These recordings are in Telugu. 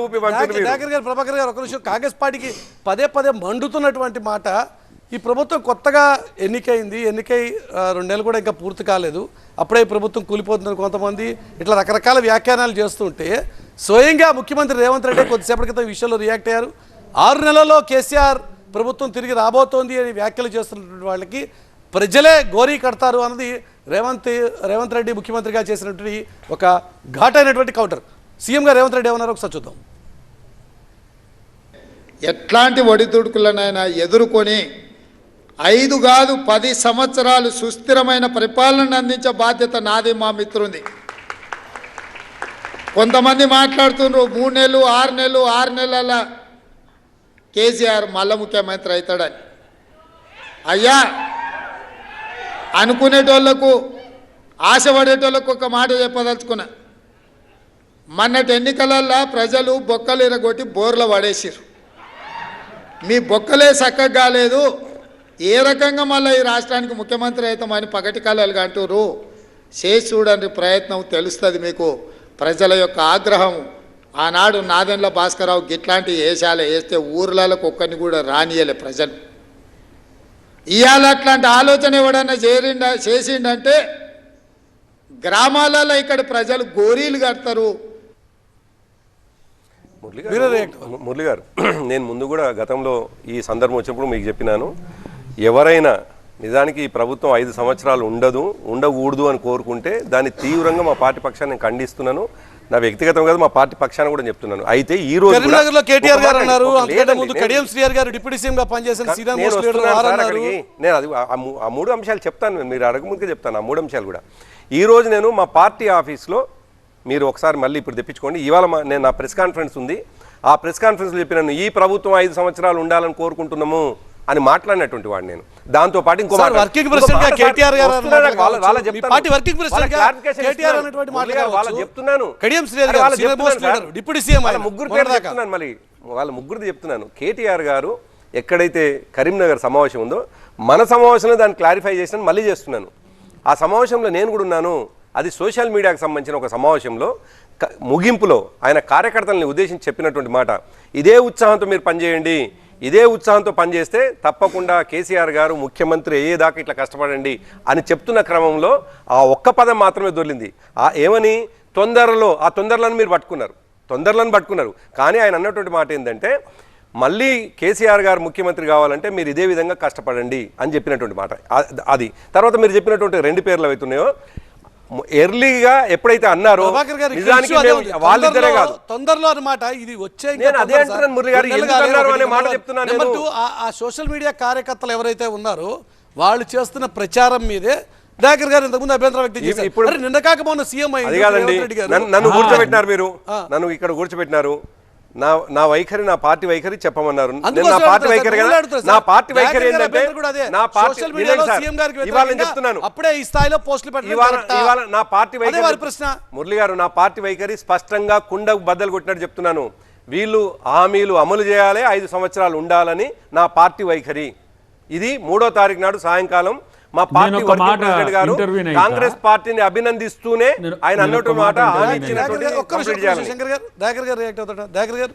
ఊపి పంపారు. ప్రభాకర్ గారు ఒక నిమిషం, కాంగ్రెస్ పార్టీకి పదే పదే మండుతున్నటువంటి మాట, ఈ ప్రభుత్వం కొత్తగా ఎన్నికై 2 నెలలు కూడా ఇంకా పూర్తి కాలేదు, అప్పుడే ఈ ప్రభుత్వం కూలిపోతుందని కొంతమంది ఇట్లా రకరకాల వ్యాఖ్యానాలు చేస్తుంటే స్వయంగా ముఖ్యమంత్రి రేవంత్ రెడ్డి కొద్దిసేపటి క్రితం ఈ విషయంలో రియాక్ట్ అయ్యారు. 6 నెలల్లో కేసీఆర్ ప్రభుత్వం తిరిగి రాబోతోంది అని వ్యాఖ్యలు చేస్తున్నటువంటి వాళ్ళకి ప్రజలే గోరీ కడతారు అన్నది రేవంత్ రెడ్డి ముఖ్యమంత్రిగా చేసినటువంటి ఒక ఘాటైనటువంటి కౌంటర్. సీఎం గారు రేవంత్ రెడ్డి ఏమన్నారో ఒకసారి చూద్దాం. ఎట్లాంటి ఒడిదుడుకులనైనా ఎదుర్కొని 5 కాదు 10 సంవత్సరాలు సుస్థిరమైన పరిపాలన అందించే బాధ్యత నాది, మా మిత్రుంది. కొంతమంది మాట్లాడుతున్నారు 3 నెలలు 6 నెలల కేసీఆర్ మళ్ళా ముఖ్యమంత్రి అవుతాడని. అయ్యా, అనుకునేటోళ్లకు ఆశపడేటోళ్లకు ఒక మాట చెప్పదలుచుకున్నా. మొన్నటి ఎన్నికలల్లో ప్రజలు బొక్కలు ఇరగొట్టి బోర్ల పడేసిరు. మీ బొక్కలే చక్కగా కాలేదు, ఏ రకంగా మళ్ళీ ఈ రాష్ట్రానికి ముఖ్యమంత్రి అవుతామని పగటి కళలుగా అంటారు. చేసి చూడండి ప్రయత్నం, తెలుస్తుంది మీకు ప్రజల యొక్క ఆగ్రహం. ఆనాడు నాదెండ్ల భాస్కరరావు గిట్లాంటి వేషాలు వేస్తే ఊర్లకు ఒక్కరిని కూడా రానియలే ప్రజలు. ఇవాళ అట్లాంటి ఆలోచన ఎవడన్నా చేసిండంటే గ్రామాలలో ఇక్కడ ప్రజలు గోరీలు కడతారు. మురళి గారు, నేను ముందు కూడా గతంలో ఈ సందర్భం వచ్చినప్పుడు మీకు చెప్పినాను, ఎవరైనా నిజానికి ఈ ప్రభుత్వం 5 సంవత్సరాలు ఉండకూడదు అని కోరుకుంటే దాన్ని తీవ్రంగా మా పార్టీ పక్షాన్ని నేను ఖండిస్తున్నాను. నా వ్యక్తిగతం కాదు, మా పార్టీ పక్షాన్ని కూడా చెప్తున్నాను. అయితే ఈ రోజు కేటీఆర్ గారు అన్నారు, కడియం శ్రీఆర్ గారు డిప్యూటీ సీఎం గా పనిచేసిన నేను అది ఆ 3 అంశాలు చెప్తాను, మీరు అడగముందుకే చెప్తాను. ఆ 3 అంశాలు కూడా ఈ రోజు నేను మా పార్టీ ఆఫీస్లో, మీరు ఒకసారి మళ్ళీ ఇప్పుడు తెప్పించుకోండి, ఇవాళ నేను నా ప్రెస్ కాన్ఫరెన్స్ ఉంది, ఆ ప్రెస్ కాన్ఫరెన్స్లో చెప్పినాను ఈ ప్రభుత్వం 5 సంవత్సరాలు ఉండాలని కోరుకుంటున్నాము అని మాట్లాడినటువంటి వాడు నేను. దాంతో పాటు ఇంకో వాళ్ళ ముగ్గురిది చెప్తున్నాను. కేటీఆర్ గారు ఎక్కడైతే కరీంనగర్ సమావేశం ఉందో మన సమావేశంలో దాన్ని క్లారిఫై చేసిన మళ్ళీ చేస్తున్నాను. ఆ సమావేశంలో నేను కూడా ఉన్నాను. అది సోషల్ మీడియాకు సంబంధించిన ఒక సమావేశంలో ముగింపులో ఆయన కార్యకర్తలని ఉద్దేశించి చెప్పినటువంటి మాట, ఇదే ఉత్సాహంతో మీరు పనిచేయండి, ఇదే ఉత్సాహంతో పనిచేస్తే తప్పకుండా కేసీఆర్ గారు ముఖ్యమంత్రి అయ్యేదాకా ఇట్లా కష్టపడండి అని చెప్తున్న క్రమంలో ఆ ఒక్క పదం మాత్రమే దొరికింది. ఏమని తొందరలను మీరు పట్టుకున్నారు. కానీ ఆయన అన్నటువంటి మాట ఏంటంటే, మళ్ళీ కేసీఆర్ గారు ముఖ్యమంత్రి కావాలంటే మీరు ఇదే విధంగా కష్టపడండి అని చెప్పినటువంటి మాట. అది తర్వాత మీరు చెప్పినటువంటి 2 పేర్లు అవుతున్నాయో ఎర్లీగా ఎప్పుడైతే అన్నారో నిజానికి వాళ్ళిద్దరే కాదు తొందరలో అన్నమాట. ఇది వచ్చే అదే అంటున్నాను మురళి గారు, ఎందుకు అన్నారు అనే మాట చెప్తున్నాను. ఆ సోషల్ మీడియా కార్యకర్తలు ఎవరైతే ఉన్నారో వాళ్ళు చేస్తున్న ప్రచారం మీదే దయాకర్ గారు ఇంతకుముందు అభ్యంతరం వ్యక్తం చేశారు. ఇప్పుడు నిన్న కాక మొన్న సీఎం అది కాదండి, నన్ను కూర్చోబెట్టినారు, మీరు నన్ను ఇక్కడ కూర్చోబెట్టినారు. నా వైఖరి, నా పార్టీ వైఖరి చెప్పమన్నారు. నా పార్టీ వైఖరి ఏంటంటే, ఇవాళ చెప్తున్నాను అప్పుడే ఈ స్థాయిలో పోస్టులు ఇవాళ నా పార్టీ వైఖరి ప్రశ్న మురళి గారు, నా పార్టీ వైఖరి స్పష్టంగా కుండకు బద్దలు కొట్టినట్టు చెప్తున్నాను. వీళ్ళు హామీలు అమలు చేయాలి, 5 సంవత్సరాలు ఉండాలని నా పార్టీ వైఖరి. ఇది 3వ తారీఖు నాడు సాయంకాలం మా పార్టీ వర్కింగ్ ప్రెసిడెంట్ గారు కాంగ్రెస్ పార్టీని అభినందిస్తూనే ఆయన అన్నట్టు మాట.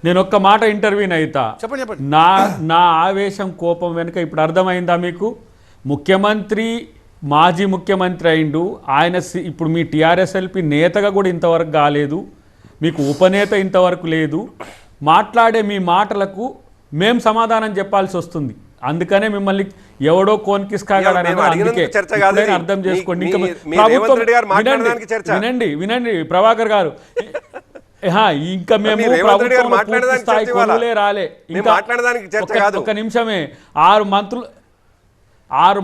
నేను ఒక్క మాట ఇంటర్వ్యూని అయితా. నా ఆవేశం కోపం వెనుక ఇప్పుడు అర్థమైందా మీకు? ముఖ్యమంత్రి మాజీ ముఖ్యమంత్రి అయిండు ఆయన, ఇప్పుడు మీ టీఆర్ఎస్ఎల్పి నేతగా కూడా ఇంతవరకు కాలేదు, మీకు ఉపనేత ఇంతవరకు లేదు. మాట్లాడే మీ మాటలకు మేము సమాధానం చెప్పాల్సి వస్తుంది. అందుకనే మిమ్మల్ని ఎవడో కోన్కిస్కాగాడని అర్థం చేసుకోండి. వినండి ప్రభాకర్ గారు, ఇంకా మేము ప్రభుత్వం రాలే, ఇంకా ఒక నిమిషమే. 6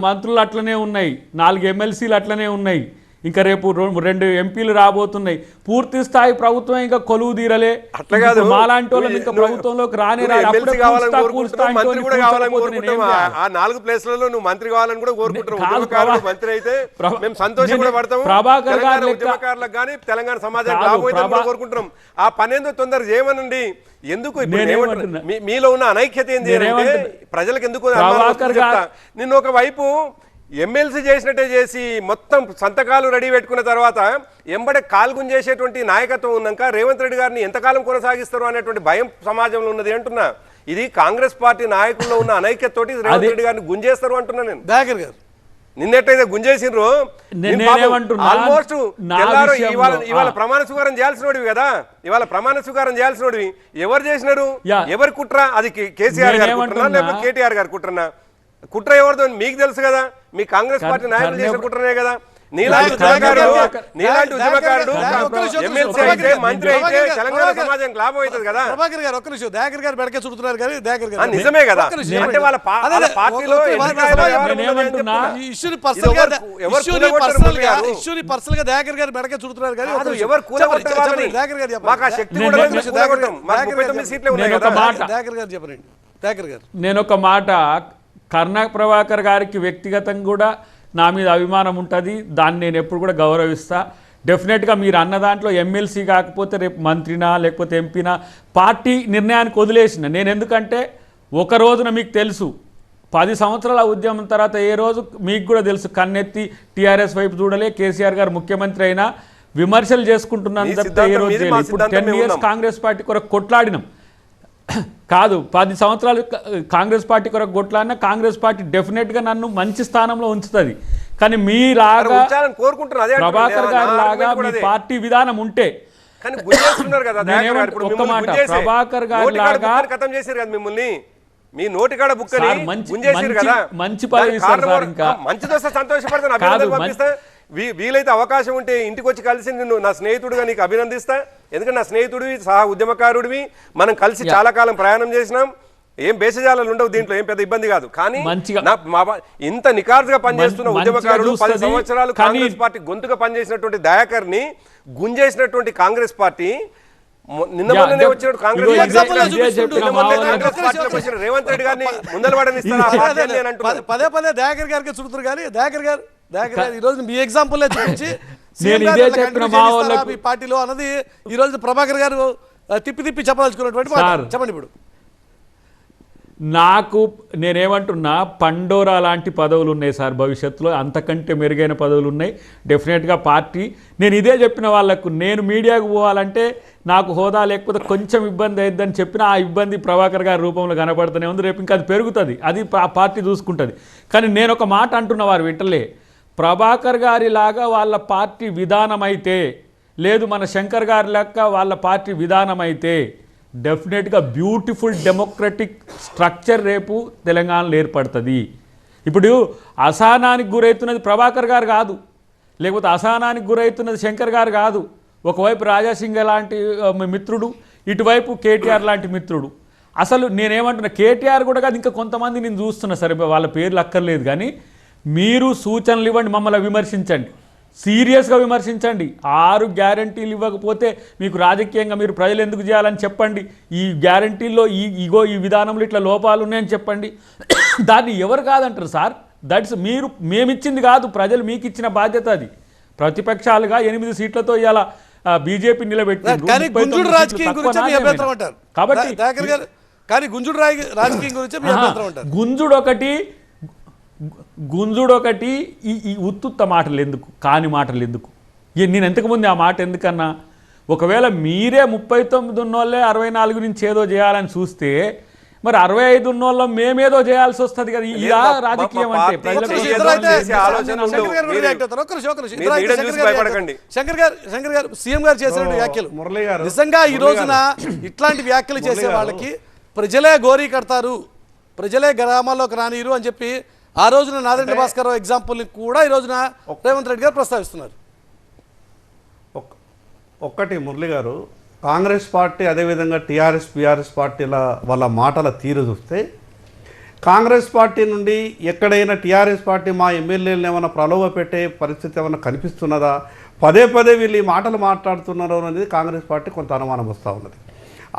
మంత్రులు అట్లనే ఉన్నాయి, 4 ఎమ్మెల్సీలు అట్లనే ఉన్నాయి, ఇంకా రేపు 2 ఎంపీలు రాబోతున్నాయి. పూర్తి స్థాయి ప్రభుత్వం ఇంకా కొలువు తీరలే. మాలాంటి వాళ్ళు ఇంకా ప్రభుత్వంలోకి రాని ఆ 4 ప్లేస్లలో నువ్వు మంత్రి కావాలని కూడా కోరుకుంటున్నావు. మంత్రి అయితే మేము సంతోషం కూడా పడతాము. ప్రభాకర్ గారు ఉద్యమకారులకు కానీ తెలంగాణ సమాజానికి లాభం కోరుకుంటున్నాం. ఆ పనేందో తొందర చేయమనండి. ఎందుకు మీలో ఉన్న అనైక్యత ఏంది, ప్రజలకు ఎందుకు? నిన్న ఒకవైపు ఎమ్మెల్సీ చేసినట్టే చేసి మొత్తం సంతకాలు రెడీ పెట్టుకున్న తర్వాత ఎంబడే కాల్గుంజేసేటువంటి నాయకత్వం ఉన్నాక రేవంత్ రెడ్డి గారిని ఎంతకాలం కొనసాగిస్తారు అనేటువంటి భయం సమాజంలో ఉన్నది అంటున్నా. ఇది కాంగ్రెస్ పార్టీ నాయకుల్లో ఉన్న అనైక్యతతోటి రేవంత్ రెడ్డి గారిని గుంజేస్తారు అంటున్నా నేను. దయాకర్ గారు నిన్నెట్టయితే గుంజేసిండ్రు ఆల్మోస్ట్ ఇవాళ ప్రమాణ స్వీకారం చేయాల్సినోడివి కదా, ఇవాళ ప్రమాణ స్వీకారం చేయాల్సినోడివి. ఎవరు చేసినారు, ఎవరి కుట్ర? అది కేసీఆర్ గారు కుట్రనా లేకపోతే కేటీఆర్ గారు కుట్రనా? కుట్ర ఎవరిదో మీకు తెలుసు కదా, మీ కాంగ్రెస్ పార్టీ నాయకులు చేసిన కుట్రనే కదా. నీలాంటి ఉద్యమకారుడు ఎమ్మెల్సీ అయితే మంత్రి అయితే తెలంగాణ సమాజానికి లాభం అవుతుంది కదా. ప్రభాకర్ గారు ఒక్క నిమిషం, దయాకర్ గారు బెడకే చుడుతున్నారు కానీ దయాకర్ గారు నిజమే కదా. అంటే వాళ్ళ పార్టీలో ఇష్యూని పర్సనల్ గా దయాకర్ గారు బెడకే చుడుతున్నారు కానీ ఎవరు కూలగొట్టాలని దయాకర్ గారు మాకు ఆ శక్తి కూడా లేదు. మాకు 39 సీట్లే ఉన్నాయి కదా. దయాకర్ గారు చెప్పండి. దయాకర్ గారు నేను ఒక మాట, కర్ణా ప్రభాకర్ గారికి వ్యక్తిగతంగా కూడా నా మీద అభిమానం ఉంటుంది, దాన్ని నేను ఎప్పుడు కూడా గౌరవిస్తా. డెఫినెట్గా మీరు అన్న దాంట్లో ఎమ్మెల్సీ కాకపోతే రేపు మంత్రినా లేకపోతే ఎంపీనా పార్టీ నిర్ణయానికి వదిలేసిన నేను. ఎందుకంటే ఒక రోజున మీకు తెలుసు 10 సంవత్సరాల ఉద్యమం తర్వాత ఏ రోజు మీకు కూడా తెలుసు కన్నెత్తి టీఆర్ఎస్ వైపు చూడలే, కేసీఆర్ గారు ముఖ్యమంత్రి అయినా విమర్శలు చేసుకుంటున్నాను తప్ప ఏ రోజు చేయలేదు. ఇప్పుడు 10 years కాంగ్రెస్ పార్టీ కొరకు కొట్లాడినాం కాదు, 10 సంవత్సరాలు కాంగ్రెస్ పార్టీ కొరకు కొట్లాడినా కాంగ్రెస్ పార్టీ డెఫినెట్గా నన్ను మంచి స్థానంలో ఉంచుతుంది. కానీ మీలాగా ప్రభాకర్ గారి లాగా మీ పార్టీ విధానం ఉంటే ఒక్క మాట, ప్రభాకర్ గారి లాగా మిమ్మల్ని మీ నోటికాడ బుక్కని మంచి పదవి ఇస్తారు సార్. ఇంకా మంచిదొస్తే సంతోషపడతాను. వీలైతే అవకాశం ఉంటే ఇంటికి వచ్చి కలిసి నిన్ను నా స్నేహితుడిగా నీకు అభినందిస్తా. ఎందుకంటే నా స్నేహితుడివి, సహా ఉద్యమకారుడివి, మనం కలిసి చాలా కాలం ప్రయాణం చేసినాం. ఏం బేసజాలు ఉండవు దీంట్లో, ఏం పెద్ద ఇబ్బంది కాదు. కానీ ఇంత నికార్సుగా పనిచేస్తున్న ఉద్యమకారుడు 10 సంవత్సరాలు కాంగ్రెస్ పార్టీ గొంతుగా పనిచేసినటువంటి దయాకర్ ని గుంజేసినటువంటి కాంగ్రెస్ పార్టీ నిన్న మొన్ననే వచ్చినట్టు కాంగ్రెస్ రేవంత్ రెడ్డి గారిని ముందలవాడనిస్తారు. పదే దయాకర్ గారికి చుడుతున్నారు కానీ దయాకర్ గారు ఈ రోజు మీ ఎగ్జాంపుల్ చూపించి పార్టీలో అన్నది ఈ రోజు ప్రభాకర్ గారు తిప్పి చెప్పదలుచుకున్నటువంటి చెప్పండి. ఇప్పుడు నాకు నేనేమంటున్నా, పండోరా లాంటి పదవులు ఉన్నాయి సార్, భవిష్యత్తులో అంతకంటే మెరుగైన పదవులు ఉన్నాయి డెఫినెట్గా పార్టీ. నేను ఇదే చెప్పిన వాళ్ళకు, నేను మీడియాకు పోవాలంటే నాకు హోదా లేకపోతే కొంచెం ఇబ్బంది అయిద్దని చెప్పిన ఆ ఇబ్బంది ప్రభాకర్ గారి రూపంలో కనపడుతూనే ఉంది. రేపు ఇంకా అది పెరుగుతుంది, అది పార్టీ చూసుకుంటుంది. కానీ నేను ఒక మాట అంటున్న వారు వింటలే, ప్రభాకర్ గారి లాగా వాళ్ళ పార్టీ విధానం అయితే, లేదు మన శంకర్ గారి లెక్క వాళ్ళ పార్టీ విధానం అయితే డెఫినెట్గా బ్యూటిఫుల్ డెమోక్రటిక్ స్ట్రక్చర్ రేపు తెలంగాణలో ఏర్పడుతుంది. ఇప్పుడు అసహనానికి గురవుతున్నది ప్రభాకర్ గారు కాదు, లేకపోతే అసహనానికి గురవుతున్నది శంకర్ గారు కాదు. ఒకవైపు రాజాసింగ్ లాంటి మిత్రుడు, ఇటువైపు కేటీఆర్ లాంటి మిత్రుడు. అసలు నేనేమంటున్నా, కేటీఆర్ కూడా కాదు, ఇంకా కొంతమంది నేను చూస్తున్నా, సరే వాళ్ళ పేర్లు అక్కర్లేదు కానీ మీరు సూచనలు ఇవ్వండి, మమ్మల్ని విమర్శించండి, సీరియస్గా విమర్శించండి. 6 గ్యారంటీలు ఇవ్వకపోతే మీకు రాజకీయంగా మీరు ప్రజలు ఎందుకు చేయాలని చెప్పండి. ఈ గ్యారంటీల్లో ఈ విధానంలో ఇట్లా లోపాలు ఉన్నాయని చెప్పండి. దాన్ని ఎవరు కాదంటారు సార్? దట్స్ మీరు మేమిచ్చింది కాదు, ప్రజలు మీకు ఇచ్చిన బాధ్యత అది. ప్రతిపక్షాలుగా 8 సీట్లతో ఇవాళ బీజేపీ నిలబెట్టింది. గుంజుడు ఒకటి ఈ ఉత్తుత్త మాటలు ఎందుకు, కాని మాటలు ఎందుకు? నేను ఎంతకుముందు ఆ మాట ఎందుకన్నా, ఒకవేళ మీరే 39 ఉన్నోళ్ళే 64 నుంచి ఏదో చేయాలని చూస్తే మరి 65 ఉన్నోళ్ళ మేమేదో చేయాల్సి వస్తుంది కదా. ఇలా రాజకీయం అంటే శంకర్ గారు సీఎం గారు చేసిన వ్యాఖ్యలు నిజంగా ఈ రోజున ఇట్లాంటి వ్యాఖ్యలు చేసే వాళ్ళకి ప్రజలే గోరీ కడతారు, ప్రజలే గ్రామాల్లోకి రానిరు అని చెప్పి ఆ రోజున నాదెండ్ల భాస్కర్ ఎగ్జాంపుల్ని కూడా ఈ రోజున రేవంత్ రెడ్డి గారు ప్రస్తావిస్తున్నారు. ఒక్కటి మురళి గారు, కాంగ్రెస్ పార్టీ అదేవిధంగా టీఆర్ఎస్ బీఆర్ఎస్ పార్టీల వాళ్ళ మాటల తీరు చూస్తే, కాంగ్రెస్ పార్టీ నుండి ఎక్కడైనా టీఆర్ఎస్ పార్టీ మా ఎమ్మెల్యేలను ఏమైనా ప్రలోభ పెట్టే పరిస్థితి ఏమైనా కనిపిస్తున్నదా, పదే వీళ్ళు ఈ మాటలు మాట్లాడుతున్నారో అనేది కాంగ్రెస్ పార్టీ కొంత అనుమానం వస్తూ ఉన్నది.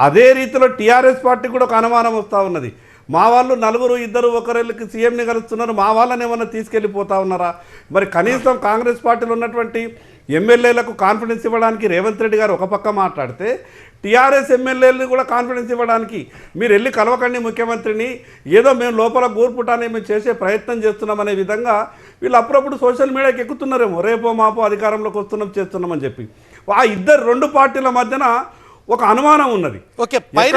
అదే రీతిలో టీఆర్ఎస్ పార్టీ కూడా ఒక అనుమానం వస్తూ ఉన్నది. మా వాళ్ళు 4 ఒకరికి సీఎంని కలుస్తున్నారు, మా వాళ్ళని ఏమన్నా తీసుకెళ్ళిపోతా ఉన్నారా? మరి కనీసం కాంగ్రెస్ పార్టీలో ఉన్నటువంటి ఎమ్మెల్యేలకు కాన్ఫిడెన్స్ ఇవ్వడానికి రేవంత్ రెడ్డి గారు ఒక పక్క మాట్లాడితే టీఆర్ఎస్ ఎమ్మెల్యేలను కూడా కాన్ఫిడెన్స్ ఇవ్వడానికి మీరు వెళ్ళి కలవకండి ముఖ్యమంత్రిని, ఏదో మేము లోపల గూర్పుటాన్ని మేము చేసే ప్రయత్నం చేస్తున్నామనే విధంగా వీళ్ళు అప్పుడప్పుడు సోషల్ మీడియాకి ఎక్కుతున్నారేమో, రేపో మాపో అధికారంలోకి వస్తున్నాం చేస్తున్నామని చెప్పి. ఆ ఇద్దరు రెండు పార్టీల మధ్యన ఒక అనుమానం ఉన్నది. ఓకే, పైన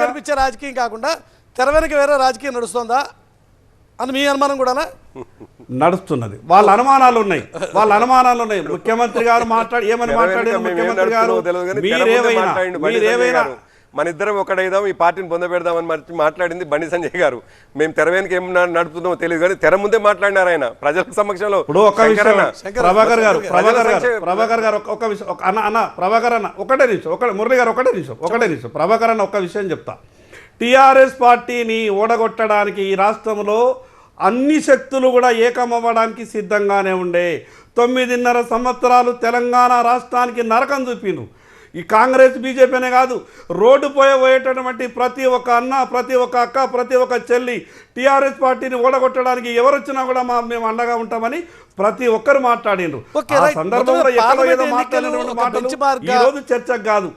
కనిపించే రాజకీయం కాకుండా తెర వెనక వేరే రాజకీయం నడుస్తుందా అని మీ అనుమానం కూడా నడుస్తున్నది. వాళ్ళ అనుమానాలు ఉన్నాయి, ముఖ్యమంత్రి గారు ఏమని మాట్లాడారు ముఖ్యమంత్రి గారు, మీరేమైనా మన ఇద్దరం ఒకటైదాం ఈ పార్టీని పొందబెడదామని మాట్లాడింది బండి సంజయ్ గారు. మేము తెర వెనక ఏం నడుపుతున్నామో తెలియదు కానీ తెర ముందే మాట్లాడినారు ఆయన ప్రజల సమక్షంలో. ఇప్పుడు ఒక విషయం ప్రభాకర్ గారు ఒక విషయం ప్రభాకర్ అన్న మురళి గారు ఒకటే నిమిషం ప్రభాకర్ అన్న ఒక విషయం చెప్తా. టీఆర్ఎస్ పార్టీని ఓడగొట్టడానికి ఈ రాష్ట్రంలో అన్ని శక్తులు కూడా ఏకమవ్వడానికి సిద్ధంగానే ఉండే. 9.5 సంవత్సరాలు తెలంగాణ రాష్ట్రానికి నరకం చూపిండ్రు. ఈ కాంగ్రెస్ బీజేపీనే కాదు, రోడ్డు పోయేటటువంటి ప్రతి ఒక్క అన్న, ప్రతి ఒక్క అక్క, ప్రతి ఒక్క చెల్లి టీఆర్ఎస్ పార్టీని ఓడగొట్టడానికి ఎవరొచ్చినా కూడా మేము అండగా ఉంటామని ప్రతి ఒక్కరు మాట్లాడిండ్రు. ఆ సందర్భంలో ఎక్కడో ఏదో మాట్లాడిన ఈరోజు చర్చకు కాదు.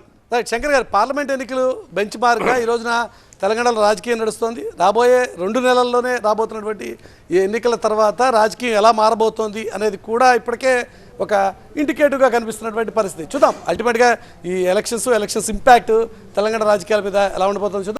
శంకర్ గారు, పార్లమెంట్ ఎన్నికలు బెంచ్ మార్క్గా ఈ రోజున తెలంగాణలో రాజకీయం నడుస్తోంది. రాబోయే 2 నెలల్లోనే రాబోతున్నటువంటి ఈ ఎన్నికల తర్వాత రాజకీయం ఎలా మారబోతోంది అనేది కూడా ఇప్పటికే ఒక ఇండికేటివ్గా కనిపిస్తున్నటువంటి పరిస్థితి. చూద్దాం అల్టిమేట్గా ఈ ఎలక్షన్స్ ఇంపాక్ట్ తెలంగాణ రాజకీయాల మీద ఎలా ఉండబోతుందో చూద్దాం.